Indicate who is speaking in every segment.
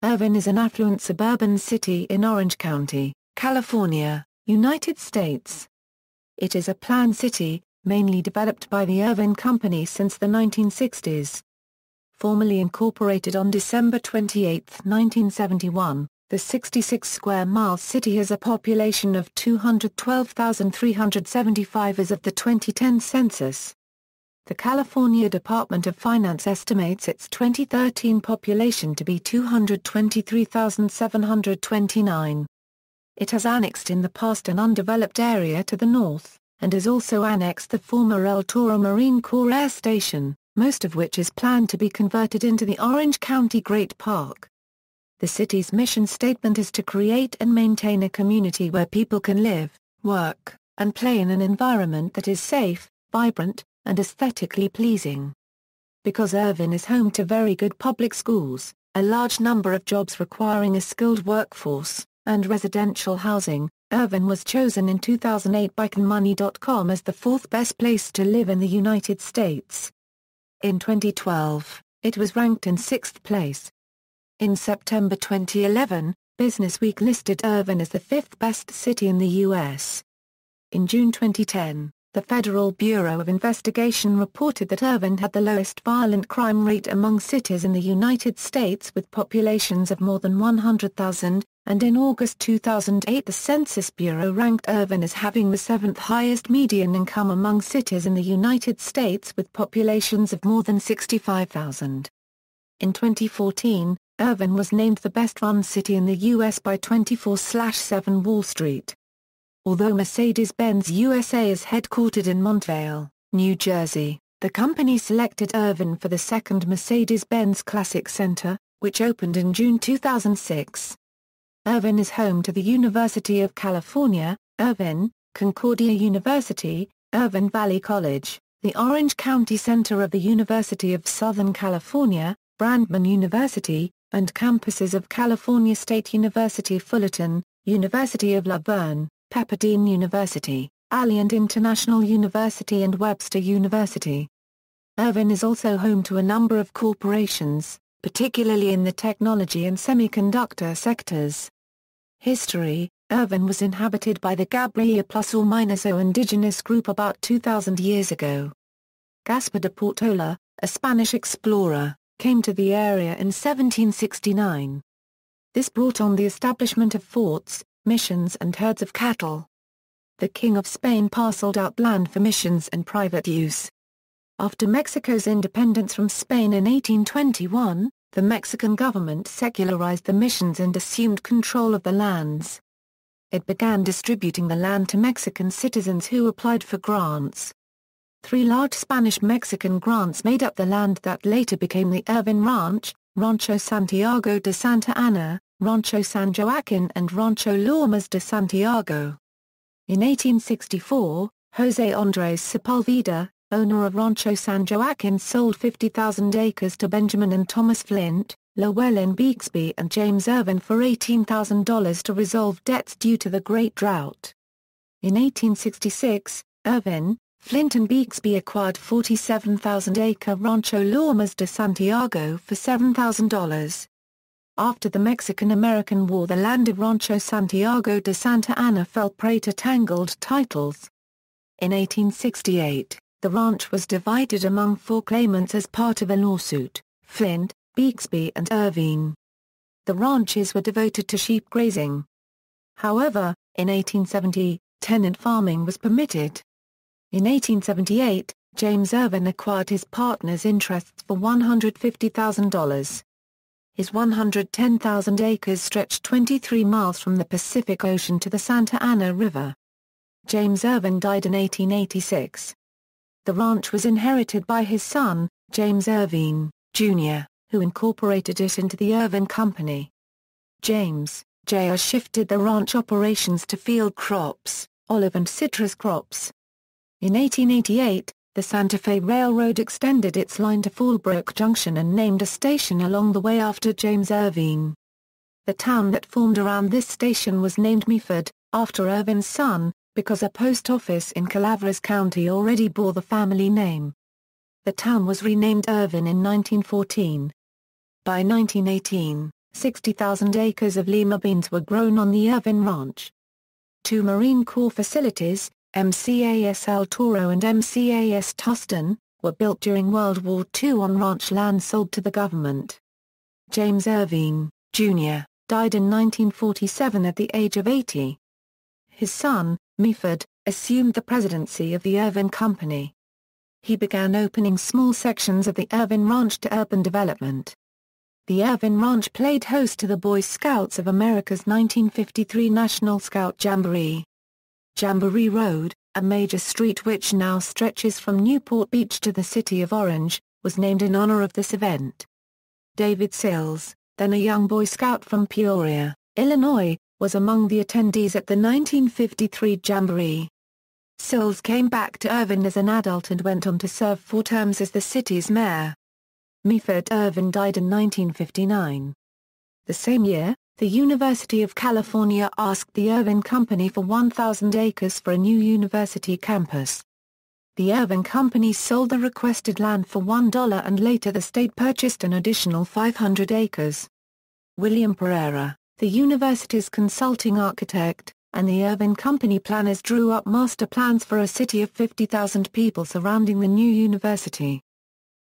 Speaker 1: Irvine is an affluent suburban city in Orange County, California, United States. It is a planned city, mainly developed by the Irvine Company since the 1960s. Formally incorporated on December 28, 1971, the 66-square-mile city has a population of 212,375 as of the 2010 census. The California Department of Finance estimates its 2013 population to be 223,729. It has annexed in the past an undeveloped area to the north, and has also annexed the former El Toro Marine Corps Air Station, most of which is planned to be converted into the Orange County Great Park. The city's mission statement is to create and maintain a community where people can live, work, and play in an environment that is safe, vibrant, and aesthetically pleasing. Because Irvine is home to very good public schools, a large number of jobs requiring a skilled workforce, and residential housing, Irvine was chosen in 2008 by CanMoney.com as the fourth best place to live in the United States. In 2012, it was ranked in sixth place. In September 2011, Businessweek listed Irvine as the fifth best city in the U.S. In June 2010, the Federal Bureau of Investigation reported that Irvine had the lowest violent crime rate among cities in the United States with populations of more than 100,000, and in August 2008 the Census Bureau ranked Irvine as having the seventh highest median income among cities in the United States with populations of more than 65,000. In 2014, Irvine was named the best-run city in the U.S. by 24/7 Wall Street. Although Mercedes-Benz USA is headquartered in Montvale, New Jersey, the company selected Irvine for the second Mercedes-Benz Classic Center, which opened in June 2006. Irvine is home to the University of California, Irvine, Concordia University, Irvine Valley College, the Orange County Center of the University of Southern California, Brandman University, and campuses of California State University Fullerton, University of La Verne, Pepperdine University, Alliant International University and Webster University. Irvine is also home to a number of corporations, particularly in the technology and semiconductor sectors. History: Irvine was inhabited by the Gabriela +or- indigenous group about 2,000 years ago. Gaspar de Portola, a Spanish explorer, came to the area in 1769. This brought on the establishment of forts, missions and herds of cattle. The King of Spain parceled out land for missions and private use. After Mexico's independence from Spain in 1821, the Mexican government secularized the missions and assumed control of the lands. It began distributing the land to Mexican citizens who applied for grants. 3 large Spanish-Mexican grants made up the land that later became the Irvine Ranch, Rancho Santiago de Santa Ana, Rancho San Joaquin and Rancho Lomas de Santiago. In 1864, José Andrés Sepulveda, owner of Rancho San Joaquin, sold 50,000 acres to Benjamin and Thomas Flint, Llewellyn Bixby and James Irvine for $18,000 to resolve debts due to the Great Drought. In 1866, Irvine, Flint and Bixby acquired 47,000-acre Rancho Lomas de Santiago for $7,000. After the Mexican-American War, the land of Rancho Santiago de Santa Ana fell prey to tangled titles. In 1868, the ranch was divided among 4 claimants as part of a lawsuit: Flint, Bixby and Irvine. The ranches were devoted to sheep grazing. However, in 1870, tenant farming was permitted. In 1878, James Irvine acquired his partner's interests for $150,000. His 110,000 acres stretched 23 miles from the Pacific Ocean to the Santa Ana River. James Irvine died in 1886. The ranch was inherited by his son, James Irvine, Jr., who incorporated it into the Irvine Company. James, Jr. shifted the ranch operations to field crops, olive and citrus crops. In 1888, the Santa Fe Railroad extended its line to Fallbrook Junction and named a station along the way after James Irvine. The town that formed around this station was named Meaford, after Irvine's son, because a post office in Calaveras County already bore the family name. The town was renamed Irvine in 1914. By 1918, 60,000 acres of lima beans were grown on the Irvin Ranch. 2 Marine Corps facilities, MCAS El Toro and MCAS Tustin, were built during World War II on ranch land sold to the government. James Irvine, Jr., died in 1947 at the age of 80. His son, Meaford, assumed the presidency of the Irvin Company. He began opening small sections of the Irvin Ranch to urban development. The Irvin Ranch played host to the Boy Scouts of America's 1953 National Scout Jamboree. Jamboree Road, a major street which now stretches from Newport Beach to the city of Orange, was named in honor of this event. David Sills, then a young Boy Scout from Peoria, Illinois, was among the attendees at the 1953 Jamboree. Sills came back to Irvin as an adult and went on to serve 4 terms as the city's mayor. Meaford Irvin died in 1959. The same year, the University of California asked the Irvin Company for 1,000 acres for a new university campus. The Irvin Company sold the requested land for $1 and later the state purchased an additional 500 acres. William Pereira, the university's consulting architect, and the Irvin Company planners drew up master plans for a city of 50,000 people surrounding the new university.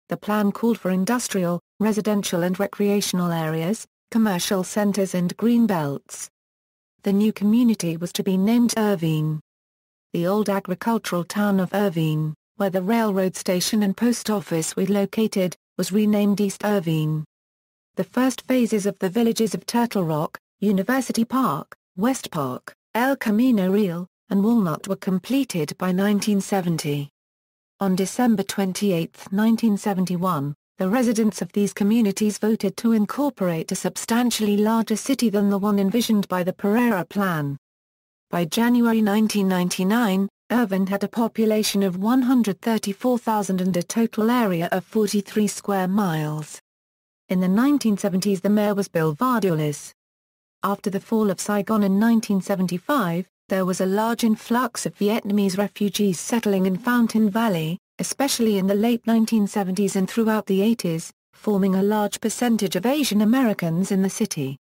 Speaker 1: The plan called for industrial, residential and recreational areas, commercial centers and green belts. The new community was to be named Irvine. The old agricultural town of Irvine, where the railroad station and post office were located, was renamed East Irvine. The first phases of the villages of Turtle Rock, University Park, West Park, El Camino Real, and Walnut were completed by 1970. On December 28, 1971, the residents of these communities voted to incorporate a substantially larger city than the one envisioned by the Pereira Plan. By January 1999, Irvin had a population of 134,000 and a total area of 43 square miles. In the 1970s the mayor was Bill Vardulis. After the fall of Saigon in 1975, there was a large influx of Vietnamese refugees settling in Fountain Valley, especially in the late 1970s and throughout the 80s, forming a large percentage of Asian Americans in the city.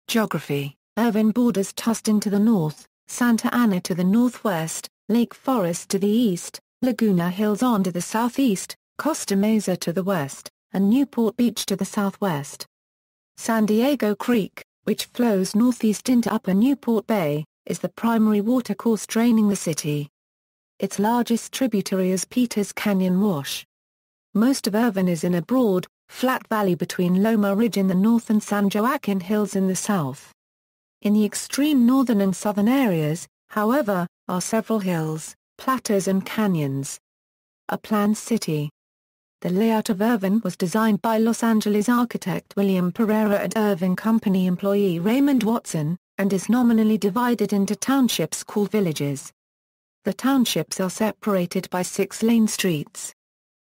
Speaker 1: Geography: Irvin borders Tustin to the north, Santa Ana to the northwest, Lake Forest to the east, Laguna Hills on to the southeast, Costa Mesa to the west, and Newport Beach to the southwest. San Diego Creek, which flows northeast into Upper Newport Bay, is the primary watercourse draining the city. Its largest tributary is Peters Canyon Wash. Most of Irvin is in a broad, flat valley between Loma Ridge in the north and San Joaquin Hills in the south. In the extreme northern and southern areas, however, are several hills, plateaus and canyons. A planned city. The layout of Irvin was designed by Los Angeles architect William Pereira and Irvin Company employee Raymond Watson, and is nominally divided into townships called villages. The townships are separated by 6-lane streets.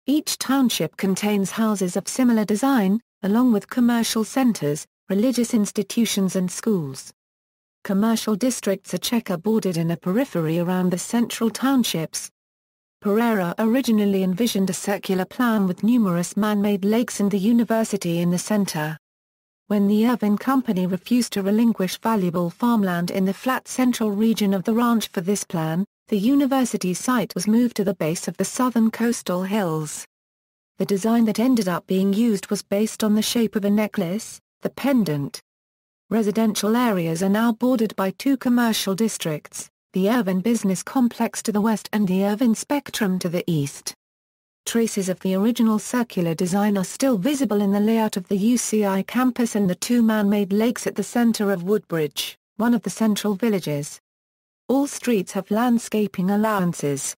Speaker 1: Each township contains houses of similar design, along with commercial centers, religious institutions and schools. Commercial districts are checkerboarded in a periphery around the central townships. Pereira originally envisioned a circular plan with numerous man-made lakes and the university in the center. When the Irvin Company refused to relinquish valuable farmland in the flat central region of the ranch for this plan, the university site was moved to the base of the southern coastal hills. The design that ended up being used was based on the shape of a necklace, the pendant. Residential areas are now bordered by 2 commercial districts, the Irvin Business Complex to the west and the Irvin Spectrum to the east. Traces of the original circular design are still visible in the layout of the UCI campus and the 2 man-made lakes at the center of Woodbridge, one of the central villages. All streets have landscaping allowances.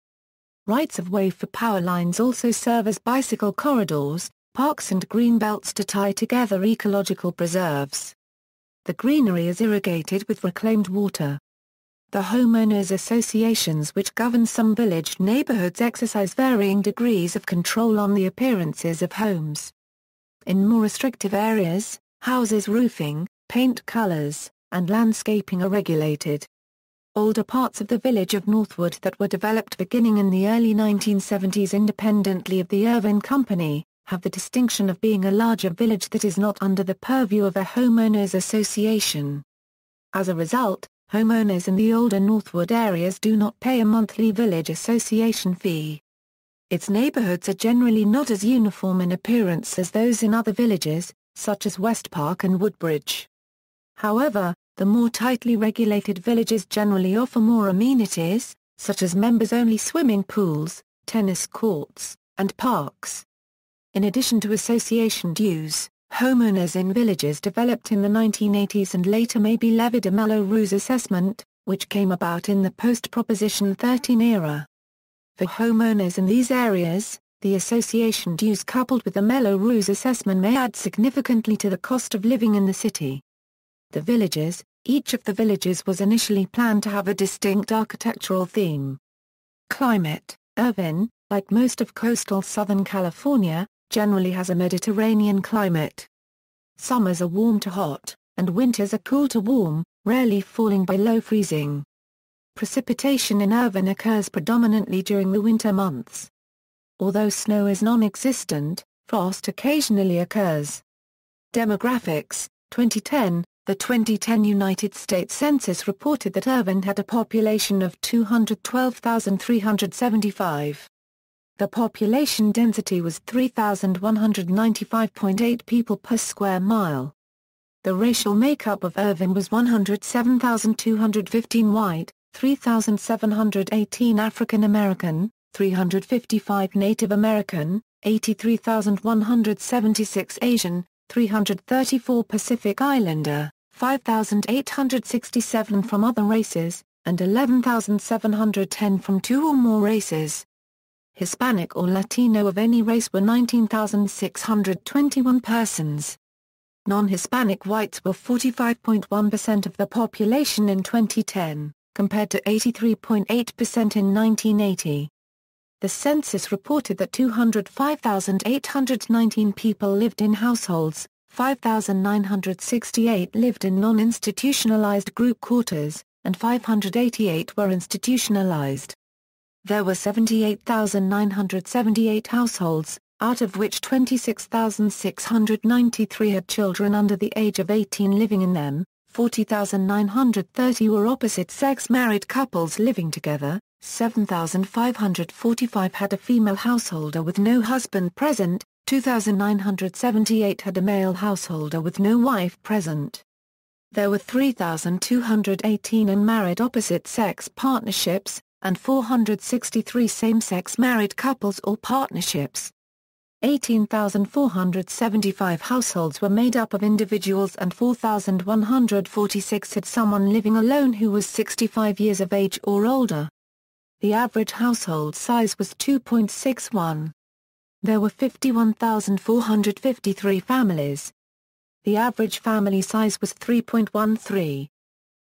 Speaker 1: Rights-of-way for power lines also serve as bicycle corridors, parks and green belts to tie together ecological preserves. The greenery is irrigated with reclaimed water. The homeowners' associations which govern some village neighborhoods exercise varying degrees of control on the appearances of homes. In more restrictive areas, houses' roofing, paint colors, and landscaping are regulated. Older parts of the village of Northwood that were developed beginning in the early 1970s independently of the Irvin Company, have the distinction of being a larger village that is not under the purview of a homeowners association. As a result, homeowners in the older Northwood areas do not pay a monthly village association fee. Its neighborhoods are generally not as uniform in appearance as those in other villages, such as West Park and Woodbridge. However, the more tightly regulated villages generally offer more amenities, such as members-only swimming pools, tennis courts, and parks. In addition to association dues, homeowners in villages developed in the 1980s and later may be levied a Melrose assessment, which came about in the post-Proposition 13 era. For homeowners in these areas, the association dues coupled with the Melrose assessment may add significantly to the cost of living in the city. The villages. Each of the villages was initially planned to have a distinct architectural theme. Climate. Irvine, like most of coastal Southern California, generally has a Mediterranean climate. Summers are warm to hot, and winters are cool to warm, rarely falling below freezing. Precipitation in Irvine occurs predominantly during the winter months. Although snow is non-existent, frost occasionally occurs. Demographics. 2010, the 2010 United States Census reported that Irvine had a population of 212,375. The population density was 3,195.8 people per square mile. The racial makeup of Irvine was 107,215 white, 3,718 African American, 355 Native American, 83,176 Asian, 334 Pacific Islander, 5,867 from other races, and 11,710 from two or more races. Hispanic or Latino of any race were 19,621 persons. Non-Hispanic whites were 45.1% of the population in 2010, compared to 83.8% in 1980. The census reported that 205,819 people lived in households, 5,968 lived in non-institutionalized group quarters, and 588 were institutionalized. There were 78,978 households, out of which 26,693 had children under the age of 18 living in them, 40,930 were opposite-sex married couples living together, 7,545 had a female householder with no husband present, 2,978 had a male householder with no wife present. There were 3,218 unmarried opposite-sex partnerships, and 463 same-sex married couples or partnerships. 18,475 households were made up of individuals and 4,146 had someone living alone who was 65 years of age or older. The average household size was 2.61. There were 51,453 families. The average family size was 3.13.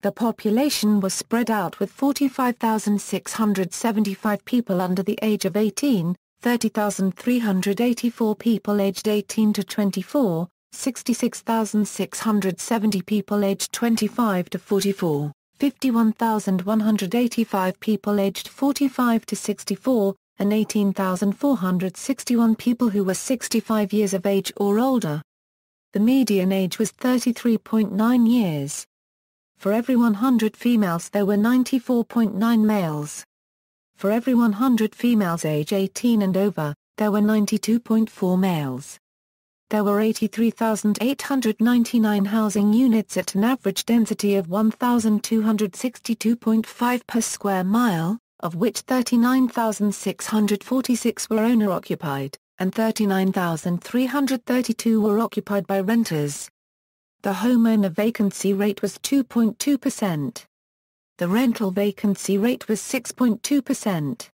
Speaker 1: The population was spread out with 45,675 people under the age of 18, 30,384 people aged 18 to 24, 66,670 people aged 25 to 44, 51,185 people aged 45 to 64, and 18,461 people who were 65 years of age or older. The median age was 33.9 years. For every 100 females there were 94.9 males. For every 100 females age 18 and over, there were 92.4 males. There were 83,899 housing units at an average density of 1,262.5 per square mile, of which 39,646 were owner-occupied, and 39,332 were occupied by renters. The homeowner vacancy rate was 2.2%. The rental vacancy rate was 6.2%.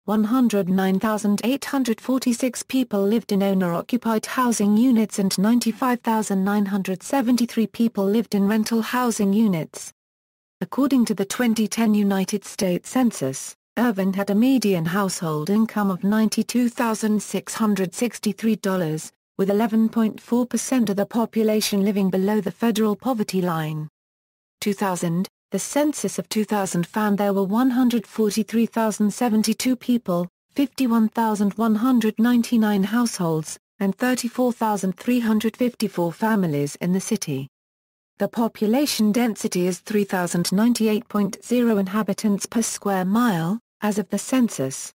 Speaker 1: 109,846 people lived in owner-occupied housing units and 95,973 people lived in rental housing units. According to the 2010 United States Census, Irvine had a median household income of $92,663, with 11.4% of the population living below the federal poverty line. 2000, the census of 2000 found there were 143,072 people, 51,199 households, and 34,354 families in the city. The population density is 3,098.0 inhabitants per square mile, as of the census.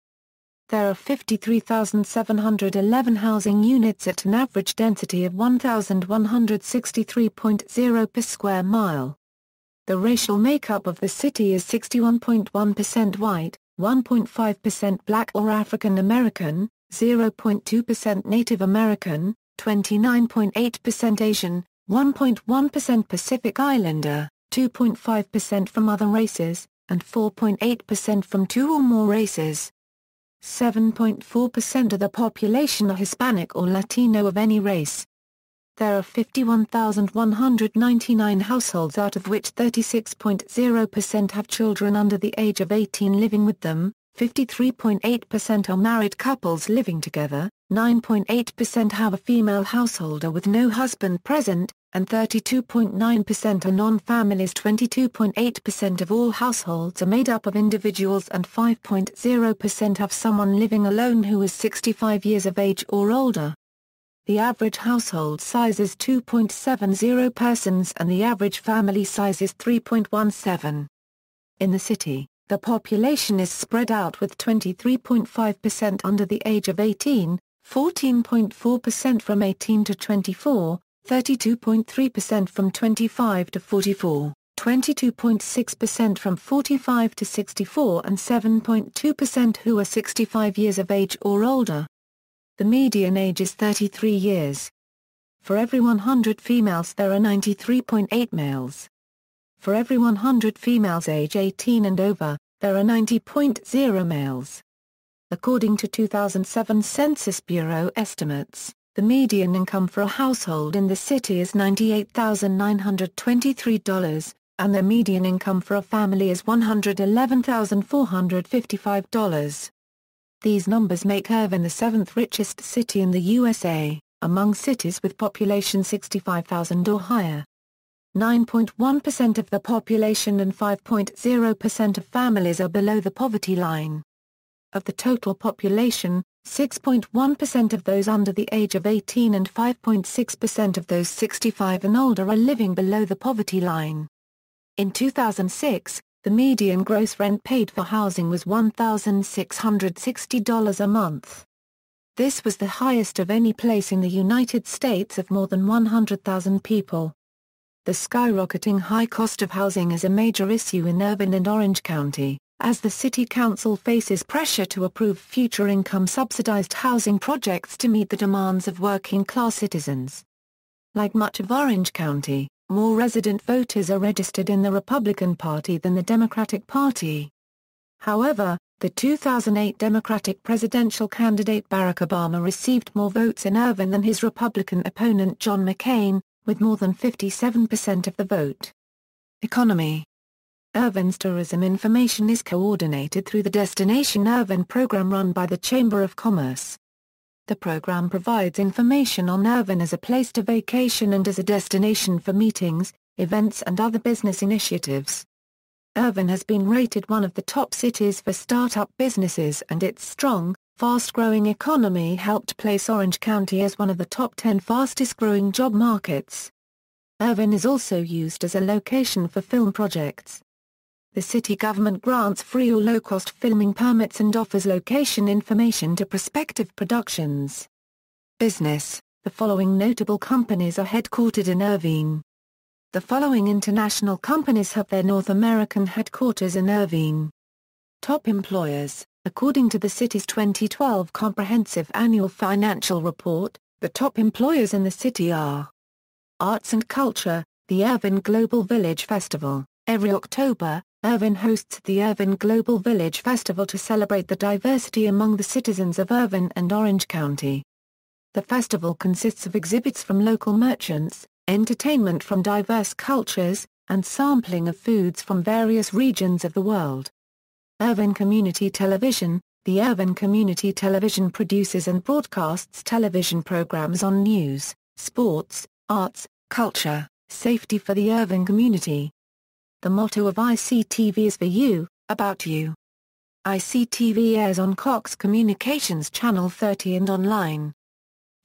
Speaker 1: There are 53,711 housing units at an average density of 1,163.0 per square mile. The racial makeup of the city is 61.1% white, 1.5% Black or African American, 0.2% Native American, 29.8% Asian, 1.1% Pacific Islander, 2.5% from other races, and 4.8% from two or more races. 7.4% of the population are Hispanic or Latino of any race. There are 51,199 households, out of which 36.0% have children under the age of 18 living with them, 53.8% are married couples living together, 9.8% have a female householder with no husband present, and 32.9% are non-families. 22.8% of all households are made up of individuals, and 5.0% have someone living alone who is 65 years of age or older. The average household size is 2.70 persons and the average family size is 3.17. In the city, the population is spread out with 23.5% under the age of 18, 14.4% from 18 to 24, 32.3% from 25 to 44, 22.6% from 45 to 64 and 7.2% who are 65 years of age or older. The median age is 33 years. For every 100 females there are 93.8 males. For every 100 females age 18 and over, there are 90.0 males. According to 2007 Census Bureau estimates, the median income for a household in the city is $98,923, and the median income for a family is $111,455. These numbers make Irvine the seventh richest city in the USA, among cities with population 65,000 or higher. 9.1% of the population and 5.0% of families are below the poverty line. Of the total population, 6.1% of those under the age of 18 and 5.6% of those 65 and older are living below the poverty line. In 2006, the median gross rent paid for housing was $1,660 a month. This was the highest of any place in the United States of more than 100,000 people. The skyrocketing high cost of housing is a major issue in Irvine and Orange County, as the City Council faces pressure to approve future income-subsidized housing projects to meet the demands of working-class citizens. Like much of Orange County, more resident voters are registered in the Republican Party than the Democratic Party. However, the 2008 Democratic presidential candidate Barack Obama received more votes in Irvine than his Republican opponent John McCain, with more than 57% of the vote. Economy. Irvine's tourism information is coordinated through the Destination Irvine program run by the Chamber of Commerce. The program provides information on Irvine as a place to vacation and as a destination for meetings, events and other business initiatives. Irvine has been rated one of the top cities for startup businesses, and its strong, fast-growing economy helped place Orange County as one of the top 10 fastest-growing job markets. Irvine is also used as a location for film projects. The city government grants free or low-cost filming permits and offers location information to prospective productions. Business. The following notable companies are headquartered in Irvine. The following international companies have their North American headquarters in Irvine. Top employers. According to the city's 2012 Comprehensive Annual Financial Report, the top employers in the city are Arts and Culture. The Irvine Global Village Festival. Every October, Irvine hosts the Irvine Global Village Festival to celebrate the diversity among the citizens of Irvine and Orange County. The festival consists of exhibits from local merchants, entertainment from diverse cultures, and sampling of foods from various regions of the world. Irvine Community Television. The Irvine Community Television produces and broadcasts television programs on news, sports, arts, culture, safety for the Irvine community. The motto of ICTV is For You, About You. ICTV airs on Cox Communications Channel 30 and online.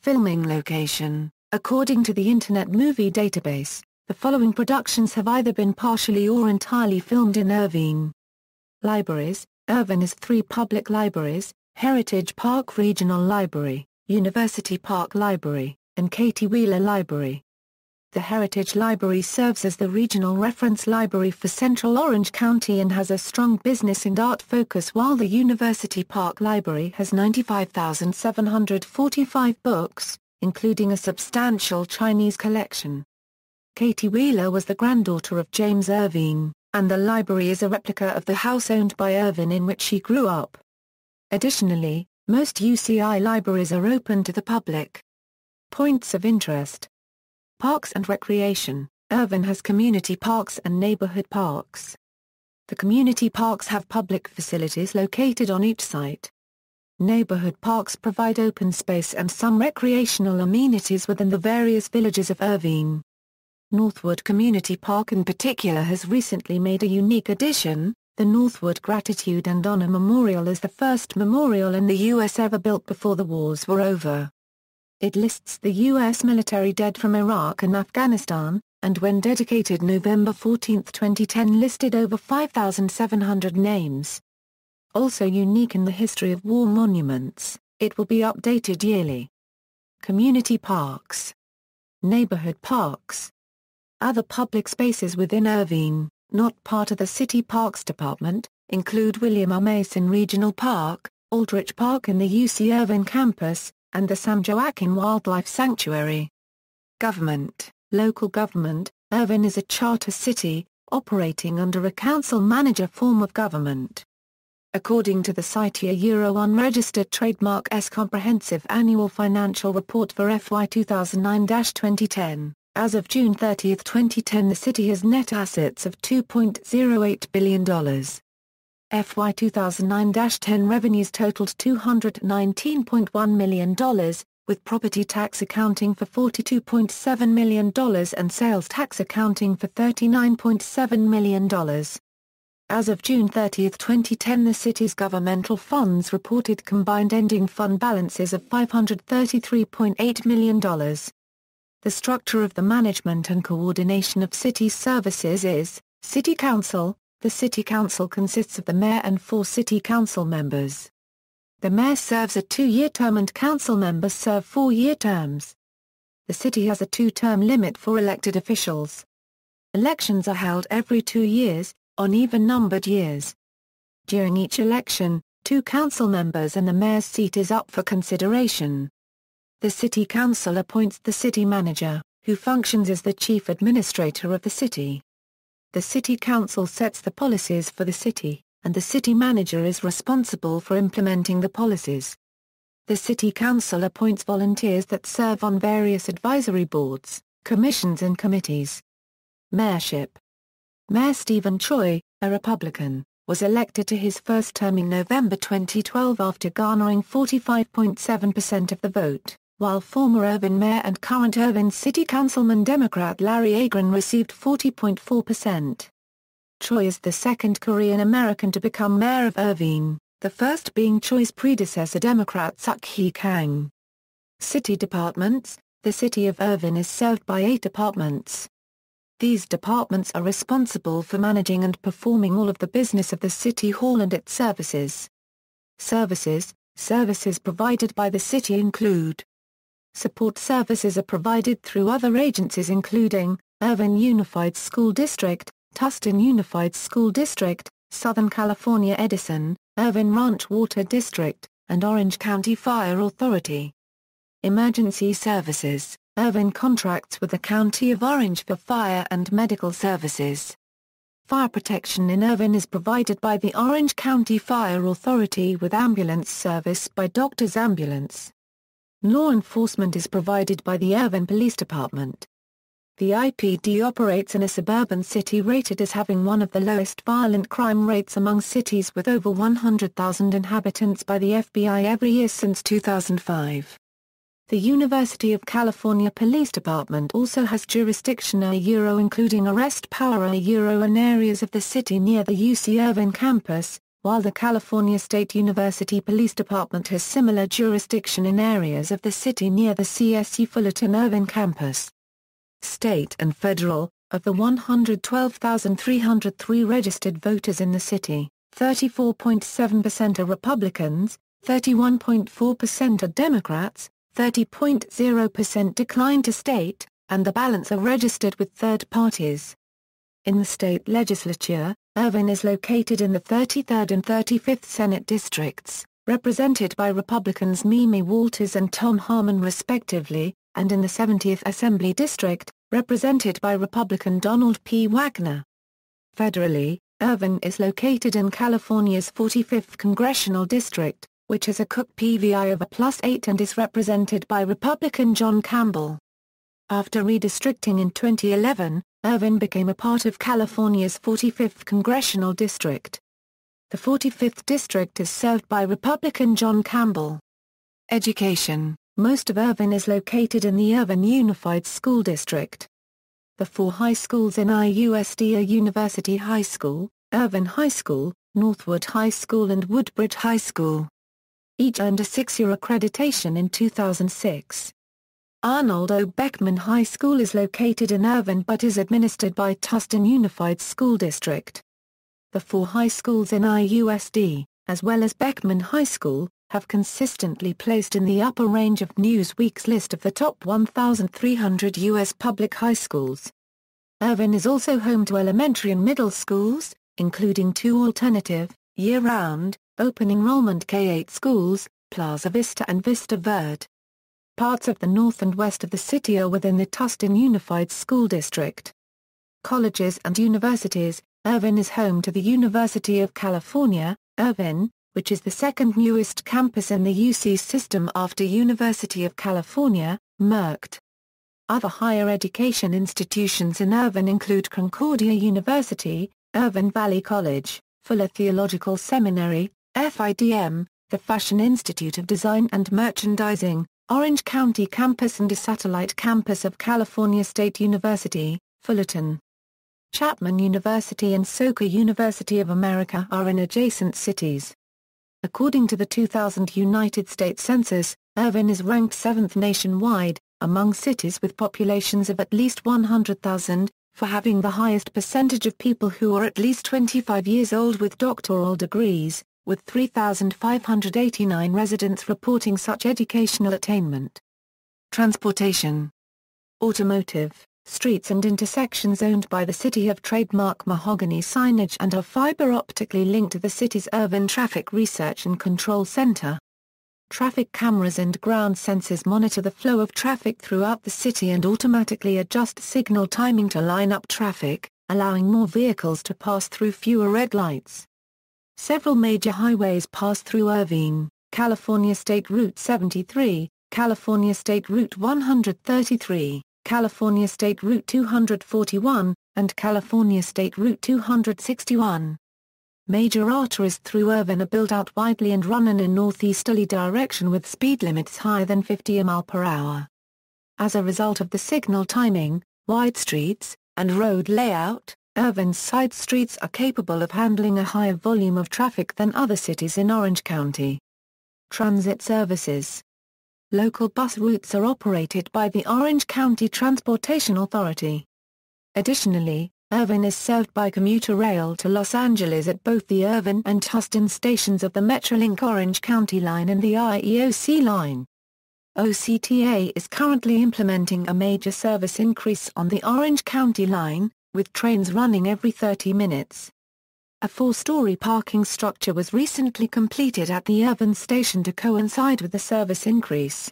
Speaker 1: Filming location. According to the Internet Movie Database, the following productions have either been partially or entirely filmed in Irvine. Libraries. Irvine has 3 public libraries: Heritage Park Regional Library, University Park Library, and Katie Wheeler Library. The Heritage Library serves as the regional reference library for Central Orange County and has a strong business and art focus, while the University Park Library has 95,745 books, including a substantial Chinese collection. Katie Wheeler was the granddaughter of James Irvine, and the library is a replica of the house owned by Irvine in which she grew up. Additionally, most UCI libraries are open to the public. Points of interest. Parks and recreation. Irvine has community parks and neighborhood parks. The community parks have public facilities located on each site. Neighborhood parks provide open space and some recreational amenities within the various villages of Irvine. Northwood Community Park in particular has recently made a unique addition. The Northwood Gratitude and Honor Memorial is the first memorial in the U.S. ever built before the wars were over. It lists the U.S. military dead from Iraq and Afghanistan, and when dedicated November 14, 2010, listed over 5,700 names. Also unique in the history of war monuments, it will be updated yearly. Community parks. Neighborhood parks. Other public spaces within Irvine, not part of the City Parks Department, include William R. Mason Regional Park, Aldrich Park in the UC Irvine campus, and the Sam Joaquin Wildlife Sanctuary. Government. Local government. Irvine is a charter city, operating under a council-manager form of government. According to the CITEA Unregistered Trademark Comprehensive Annual Financial Report for FY 2009-2010, as of June 30, 2010, the city has net assets of $2.08 billion. FY 2009-10 revenues totaled $219.1 million, with property tax accounting for $42.7 million and sales tax accounting for $39.7 million. As of June 30, 2010, the city's governmental funds reported combined ending fund balances of $533.8 million. The structure of the management and coordination of city services is: City Council. The City Council consists of the mayor and 4 city council members. The mayor serves a 2-year term and council members serve 4-year terms. The city has a 2-term limit for elected officials. Elections are held every 2 years, on even-numbered years. During each election, 2 council members and the mayor's seat is up for consideration. The City Council appoints the city manager, who functions as the chief administrator of the city. The City Council sets the policies for the city, and the city manager is responsible for implementing the policies. The City Council appoints volunteers that serve on various advisory boards, commissions and committees. Mayorship. Mayor Stephen Choi, a Republican, was elected to his first term in November 2012 after garnering 45.7% of the vote, while former Irvine Mayor and current Irvine City Councilman Democrat Larry Agron received 40.4%. Choi is the second Korean American to become mayor of Irvine, the first being Choi's predecessor Democrat Suk-hee Kang. City departments. The city of Irvine is served by 8 departments. These departments are responsible for managing and performing all of the business of the City Hall and its services. Services. Services provided by the city include: support services are provided through other agencies including Irvine Unified School District, Tustin Unified School District, Southern California Edison, Irvine Ranch Water District, and Orange County Fire Authority. Emergency services. Irvine contracts with the County of Orange for fire and medical services. Fire protection in Irvine is provided by the Orange County Fire Authority with ambulance service by Doctors Ambulance. Law enforcement is provided by the Irvine Police Department. The IPD operates in a suburban city rated as having one of the lowest violent crime rates among cities with over 100,000 inhabitants by the FBI every year since 2005. The University of California Police Department also has jurisdiction including arrest power in areas of the city near the UC Irvine campus, while the California State University Police Department has similar jurisdiction in areas of the city near the CSU Fullerton-Irvine campus. State and federal: of the 112,303 registered voters in the city, 34.7% are Republicans, 31.4% are Democrats, 30.0% declined to state, and the balance are registered with third parties. In the state legislature, Irvine is located in the 33rd and 35th Senate districts, represented by Republicans Mimi Walters and Tom Harmon respectively, and in the 70th Assembly District, represented by Republican Donald P. Wagner. Federally, Irvine is located in California's 45th Congressional District, which has a Cook PVI of +8 and is represented by Republican John Campbell. After redistricting in 2011, Irvine became a part of California's 45th Congressional District. The 45th District is served by Republican John Campbell. Education: most of Irvine is located in the Irvine Unified School District. The four high schools in IUSD are University High School, Irvine High School, Northwood High School and Woodbridge High School. Each earned a 6-year accreditation in 2006. Arnold O. Beckman High School is located in Irvine but is administered by Tustin Unified School District. The four high schools in IUSD, as well as Beckman High School, have consistently placed in the upper range of Newsweek's list of the top 1,300 U.S. public high schools. Irvine is also home to elementary and middle schools, including two alternative, year-round, open enrollment K-8 schools, Plaza Vista and Vista Verde. Parts of the north and west of the city are within the Tustin Unified School District. Colleges and universities: Irvine is home to the University of California, Irvine, which is the second newest campus in the UC system after University of California, Merckx. Other higher education institutions in Irvine include Concordia University, Irvine Valley College, Fuller Theological Seminary, FIDM, the Fashion Institute of Design and Merchandising, Orange County Campus and a satellite campus of California State University, Fullerton. Chapman University and Soka University of America are in adjacent cities. According to the 2000 United States Census, Irvine is ranked 7th nationwide, among cities with populations of at least 100,000, for having the highest percentage of people who are at least 25 years old with doctoral degrees, with 3,589 residents reporting such educational attainment. Transportation. Automotive: streets and intersections owned by the city have trademark mahogany signage and are fiber-optically linked to the city's Irvine Traffic Research and Control Center. Traffic cameras and ground sensors monitor the flow of traffic throughout the city and automatically adjust signal timing to line up traffic, allowing more vehicles to pass through fewer red lights. Several major highways pass through Irvine: California State Route 73, California State Route 133, California State Route 241, and California State Route 261. Major arteries through Irvine are built out widely and run in a northeasterly direction with speed limits higher than 50 mph. As a result of the signal timing, wide streets, and road layout, Irvine's side streets are capable of handling a higher volume of traffic than other cities in Orange County. Transit services. Local bus routes are operated by the Orange County Transportation Authority. Additionally, Irvine is served by commuter rail to Los Angeles at both the Irvine and Tustin stations of the Metrolink Orange County Line and the IEOC line. OCTA is currently implementing a major service increase on the Orange County Line, with trains running every 30 minutes. A 4-story parking structure was recently completed at the Irvine station to coincide with the service increase.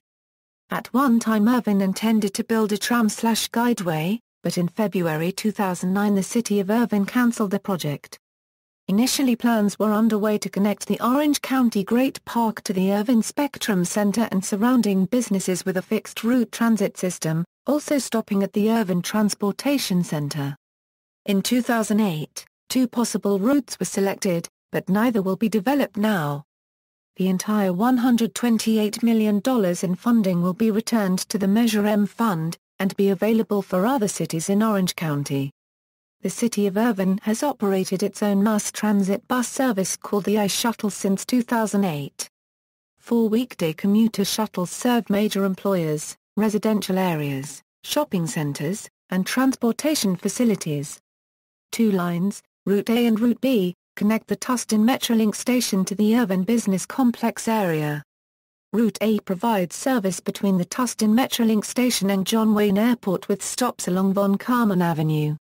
Speaker 1: At one time Irvine intended to build a tram/guideway, but in February 2009 the city of Irvine cancelled the project. Initially plans were underway to connect the Orange County Great Park to the Irvine Spectrum Center and surrounding businesses with a fixed-route transit system, also stopping at the Irvine Transportation Center. In 2008, 2 possible routes were selected, but neither will be developed now. The entire $128 million in funding will be returned to the Measure M fund, and be available for other cities in Orange County. The city of Irvine has operated its own mass transit bus service called the iShuttle since 2008. 4 weekday commuter shuttles serve major employers, residential areas, shopping centers, and transportation facilities. 2 lines, Route A and Route B, connect the Tustin Metrolink station to the Irvine Business Complex area. Route A provides service between the Tustin Metrolink station and John Wayne Airport with stops along Von Karman Avenue.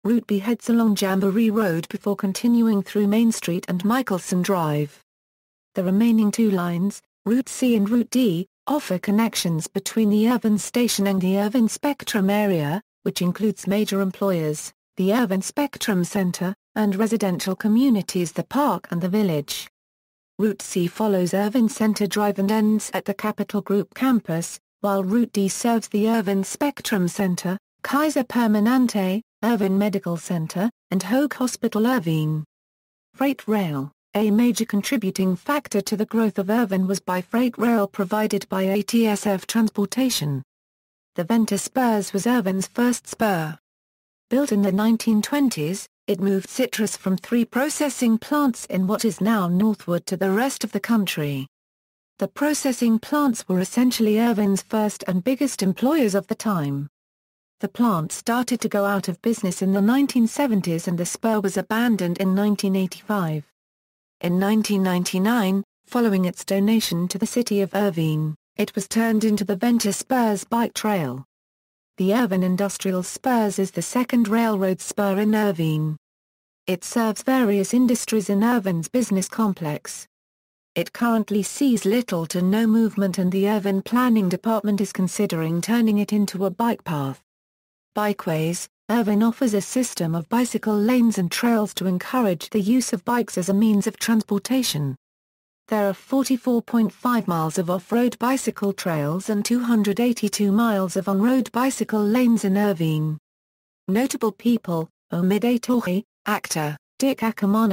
Speaker 1: Route B heads along Jamboree Road before continuing through Main Street and Michelson Drive. The remaining 2 lines, Route C and Route D, offer connections between the Irvine station and the Irvine Spectrum area, which includes major employers, the Irvine Spectrum Center, and residential communities the Park and the Village. Route C follows Irvine Center Drive and ends at the Capital Group campus, while Route D serves the Irvine Spectrum Center, Kaiser Permanente, Irvine Medical Center, and Hoag Hospital Irvine. Freight rail. A major contributing factor to the growth of Irvine was by freight rail provided by ATSF Transportation. The Venter Spurs was Irvine's first spur. Built in the 1920s, it moved citrus from 3 processing plants in what is now Northwood to the rest of the country. The processing plants were essentially Irvine's first and biggest employers of the time. The plant started to go out of business in the 1970s and the spur was abandoned in 1985. In 1999, following its donation to the city of Irvine, it was turned into the Venter Spurs Bike Trail. The Irvine Industrial Spurs is the second railroad spur in Irvine. It serves various industries in Irvine's business complex. It currently sees little to no movement and the Irvine Planning Department is considering turning it into a bike path. Bikeways. Irvine offers a system of bicycle lanes and trails to encourage the use of bikes as a means of transportation. There are 44.5 miles of off-road bicycle trails and 282 miles of on-road bicycle lanes in Irvine. Notable people: Omid Torhi, actor; Dick Ackerman,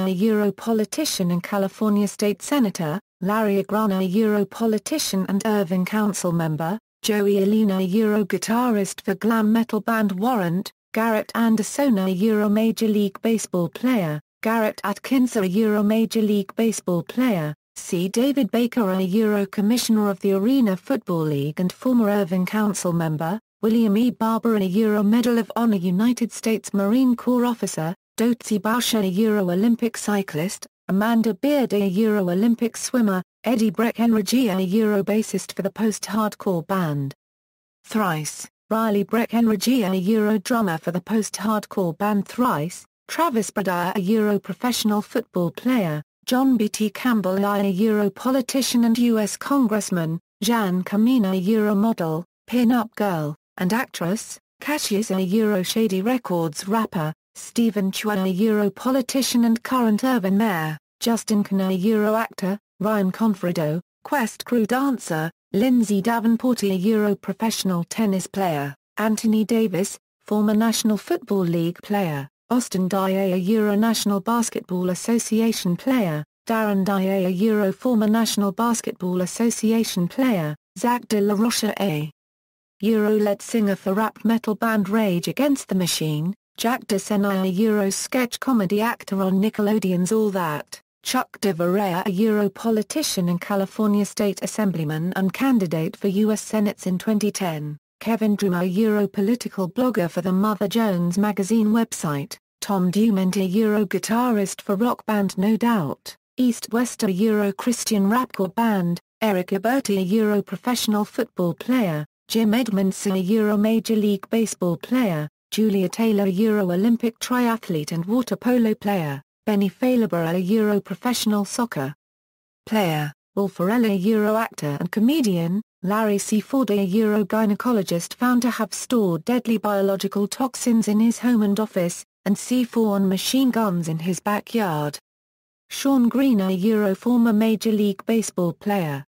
Speaker 1: politician and California state senator; Larry Agrana, politician and Irvine council member; Joey Alina, guitarist for glam metal band Warrant; Garrett Anderson, Major League Baseball player; Garrett Atkinson, Major League Baseball player; C. David Baker, Commissioner of the Arena Football League and former Irvine council member; William E. Barber, Medal of Honor United States Marine Corps officer; Dotsie Boucher, Olympic cyclist; Amanda Beard, Olympic swimmer; Eddie Breckenridge, bassist for the post-hardcore band Thrice; Riley Breckenridge, drummer for the post-hardcore band Thrice; Travis Bradar, professional football player; John B. T. Campbell, politician and U.S. Congressman; Jeanne Camina, model, pin-up girl, and actress; Cassius, Shady Records rapper; Stephen Chua, politician and current Irvine mayor; Justin Cana, actor; Ryan Confredo, Quest crew dancer; Lindsay Davenport, professional tennis player; Anthony Davis, former National Football League player; Austin Dye, National Basketball Association player; Darren Dye, former National Basketball Association player; Zach De La Rocha, lead singer for rap metal band Rage Against the Machine; Jack DeSena, sketch comedy actor on Nickelodeon's All That; Chuck De Varea, politician and California State Assemblyman and candidate for U.S. Senate in 2010; Kevin Drew, political blogger for the Mother Jones magazine website; Tom Dumenti, guitarist for rock band No Doubt; East West, Christian rapcore band; Eric Aberti, professional football player; Jim Edmondson, Major League Baseball player; Julia Taylor, Olympic triathlete and water polo player; Benny Failaborough, professional soccer player; Will Ferrell, actor and comedian; Larry C. Ford, gynecologist found to have stored deadly biological toxins in his home and office, and C4 on machine guns in his backyard; Sean Green, former Major League Baseball player;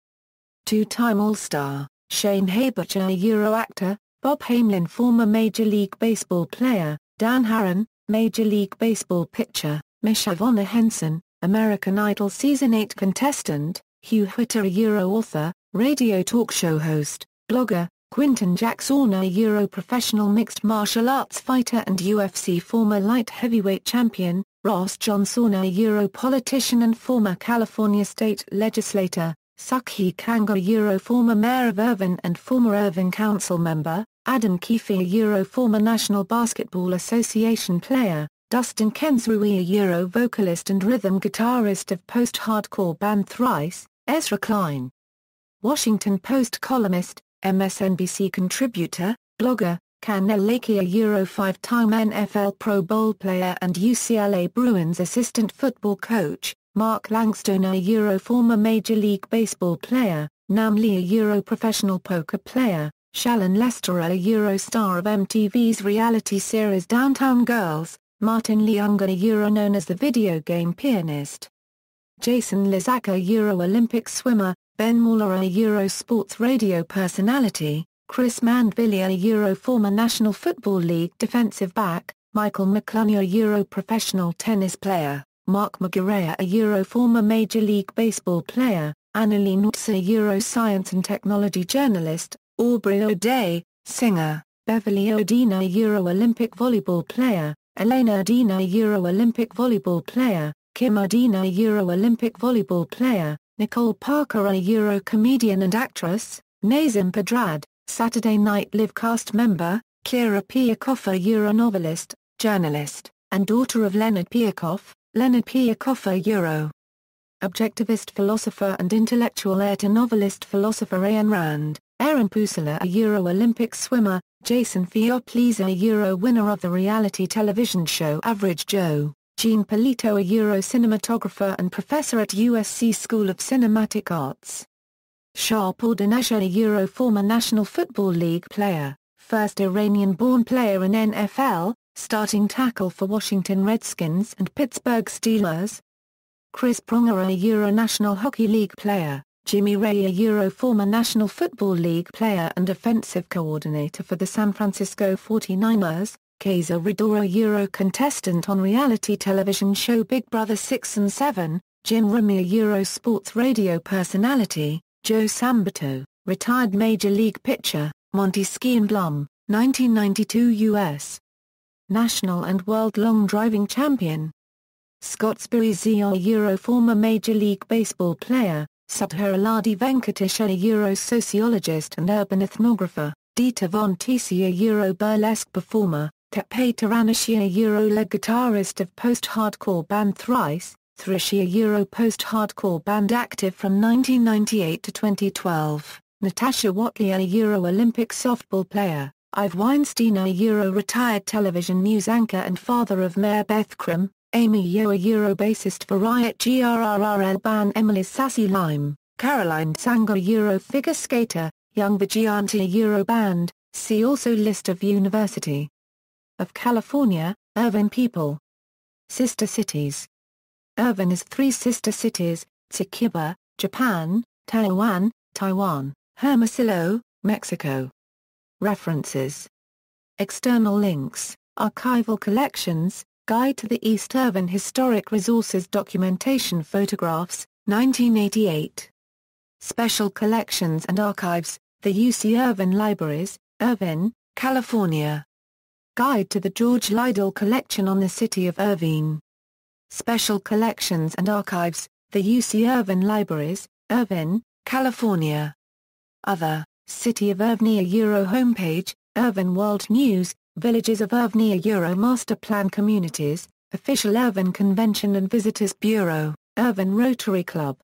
Speaker 1: 2-time All-Star, Shane Habercher, actor; Bob Hamelin, former Major League Baseball player; Dan Harron, Major League Baseball pitcher; Misha Vonner Henson, American Idol Season 8 contestant; Hugh Whitter, author, radio talk show host, blogger, Quinton Jackson, a Euro professional mixed martial arts fighter and UFC former light heavyweight champion. Ross Johnson, a Euro politician and former California state legislator. Sukhi Kanga, a Euro former mayor of Irvine and former Irvine council member. Adam Keefe, a Euro former National Basketball Association player. Dustin Kensrue, a Euro vocalist and rhythm guitarist of post-hardcore band Thrice. Ezra Klein, Washington Post columnist, MSNBC contributor, blogger. Canell Lakey, a Euro 5-time NFL Pro Bowl player and UCLA Bruins assistant football coach. Mark Langston, a Euro former Major League Baseball player. Nam Lee, a Euro professional poker player. Shalon Lester, a Euro star of MTV's reality series Downtown Girls. Martin Leung, a Euro known as the video game pianist. Jason Lizak, a Euro Olympic swimmer. Ben Muller, a Euro sports radio personality. Chris Mandeville, a Euro former National Football League defensive back. Michael McClunny, a Euro professional tennis player. Mark Maguire, a Euro former Major League Baseball player. Annalie Nutz, a Euro science and technology journalist. Aubrey O'Day, singer. Beverly Odina, a Euro Olympic volleyball player. Elena Odina, a Euro Olympic volleyball player. Kim Odina, a Euro Olympic volleyball player. Nicole Parker, a Euro comedian and actress. Nazim Pedrad, Saturday Night Live cast member. Kira Piakoff, a Euro novelist, journalist, and daughter of Leonard Piakoff. Leonard Piakoff, a Euro objectivist philosopher and intellectual heir to novelist philosopher Ayn Rand. Aaron Pusula, a Euro Olympic swimmer. Jason Fioplisa, a Euro winner of the reality television show Average Joe. Jean Polito, a Euro cinematographer and professor at USC School of Cinematic Arts. Shahpur Danesh, a Euro former National Football League player, first Iranian-born player in NFL, starting tackle for Washington Redskins and Pittsburgh Steelers. Chris Pronger, a Euro National Hockey League player. Jimmy Ray, a Euro former National Football League player and offensive coordinator for the San Francisco 49ers. Kaiser Ridor, a Euro contestant on reality television show Big Brother 6 and 7. Jim Remy, a Euro sports radio personality. Joe Sambato, retired Major League pitcher. Monty Skienblom, 1992 U.S. National and World Long Driving Champion. Scott Spirizi, a Euro former Major League Baseball player. Subharaladi Venkatesh, a Euro sociologist and urban ethnographer. Dieter von Teese, a Euro burlesque performer. Tepe Tiranashi, a Euro lead guitarist of post-hardcore band Thrice. Thrishi, a Euro post-hardcore band active from 1998 to 2012. Natasha Watley, a Euro Olympic softball player. Ive Weinstein, a Euro retired television news anchor and father of Mayor Beth Krim. Amy Yeo, a Euro bassist for Riot Grrrl band Emily's Sassy Lime. Caroline Tsang, a Euro figure skater. Young Vigilanti, a Euro band. See also List of University of California, Irvine people. Sister cities. Irvine has 3 sister cities: Tsukuba, Japan; Taiwan, Taiwan; Hermosillo, Mexico. References. External links: Archival collections, Guide to the East Irvine Historic Resources Documentation Photographs, 1988. Special Collections and Archives, the UC Irvine Libraries, Irvine, California. Guide to the George Liddell Collection on the City of Irvine. Special Collections and Archives, the UC Irvine Libraries, Irvine, California. Other, City of Irvine Euro homepage, Irvine World News, Villages of Irvine Euro Master Plan Communities, Official Irvine Convention and Visitors Bureau, Irvine Rotary Club.